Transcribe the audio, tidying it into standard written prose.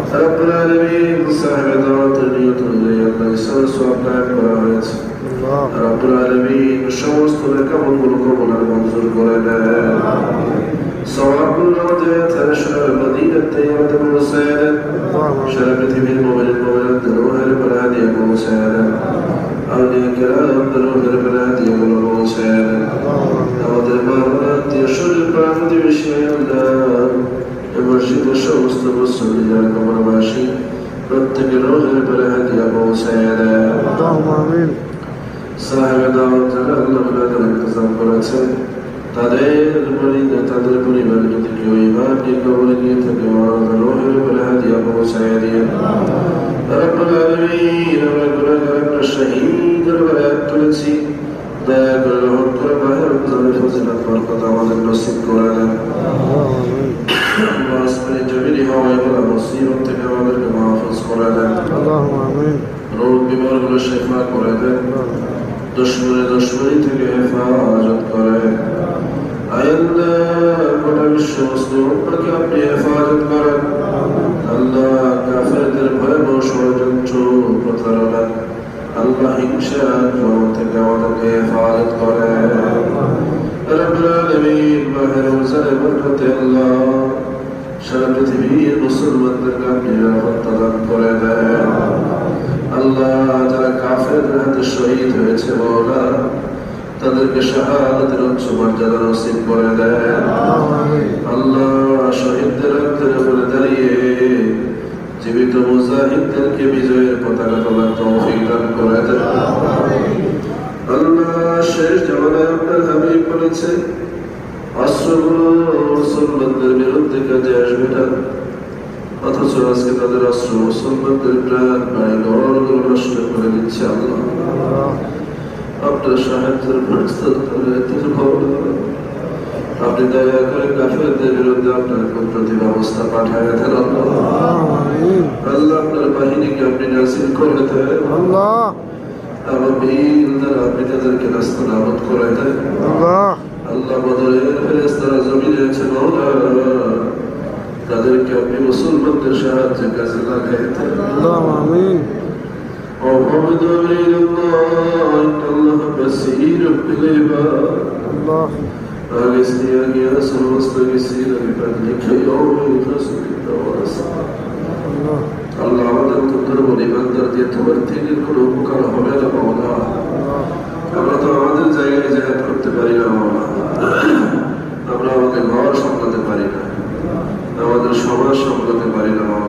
رب العالمين صاحب دعوة النية الله يسأل سؤالنا كراهية رب العالمين সমস্ত নেকামলগুলো কবুল আর মঞ্জুর করে দেন সওয়াবগুলো আমাদের শহর মদিনা তৈয়বা পৌঁছায় দেন সারা পৃথিবীর মুমিনের রূহের বেলা দিয়ে পৌঁছায় দেন আউলিয়া কেরামদের রূহের বেলা দিয়ে পৌঁছায় দেন আমাদের মা আত্মীয় স্বজন পাড়া প্রতিবেশী আল্লাহ মসজিদের সমস্ত মুসল্লি যারা কবরবাসী প্রত্যেকের রোহের বেলা দিয়ে পৌঁছায় দেন আমিন সাহেব দাওয়াত যারা আল্লাহ তাআলা ইন্তজাম করেছে তাদের পরিবার যদি কেউ ঈমান নিয়ে কবরে গিয়ে থাকে রোহের বেলা দিয়ে পৌঁছায় দিয়ে রব্বুল আলামিন আমরা গুনাহগার আমরা শহীদের বায়াত তুলেছি দয়া করে রহম করে মাহে রমজানের ফজিলত বরকত আমাদের নসিব করে দেন আসমানি জমিনি হওয়ায় বলা মুসিবত থেকে আমাদেরকে মাহফুজ করে দেন আল্লাহুম্মা আমিন রোগ বিমারগুলো শিফা করে দেন দুশমনি থেকে হেফাজত করে আল্লাহ গোটা বিশ্ব মুসলিম উম্মাহকে আপনি হেফাজত করেন আল্লাহ কাফেরদের ভয়াবহ ষড়যন্ত্র প্রতারণা আল্লাহ হিংসা থেকে আমাদেরকে হেফাজত করে রব্বুল আলামিন মাহে রমজানের বরকতে আল্লাহ সারা পৃথিবীর মুসলমানদেরকে আপনি রহমত দান করে দেন আল্লাহ যারা কাফেরদের হাতে শহীদ হয়েছে মাওলা তাদেরকে শাহাদাতের উচ্চ মর্যাদা নসিব করে দেন আল্লাহ শহীদদের রক্তের উপরে দাঁড়িয়ে জীবিত মুজাহিদদেরকে বিজয়ের পতাকা তোলার তৌফিক দান করে দেন আল্লাহ শেষ জামানায় আপনার হাবিব বলেছে অস্ত্রগুলো মুসলমানদের বিরুদ্ধে কাজে আসবে না অথচ আজকে তাদের অস্ত্র মুসলমানদের প্রাণ বাড়ি ঘরগুলো নষ্ট করে দিচ্ছে আল্লাহ আপনার সাহায্যের আপনি দয়া করে কাফেরদের বিরুদ্ধে আপনার প্রতি ব্যবস্থা পাঠায় দেন আল্লাহ আপনার বাহিনীকে আপনি নাযিল করে দেন আপনি তাদেরকে নাস্তানাবুদ করে দেন আল্লাহ বদরের ফেরেশতারা জমিনে আছে মাওলা তাদেরকে আপনি মুসলমানদের সাহায্যে কাজে লাগাইতেন আমিন وقبض إلى الله إن الله بصير بالعباد الله أغثني يا سمستغيثين بفضلك يوم الفصل التواصل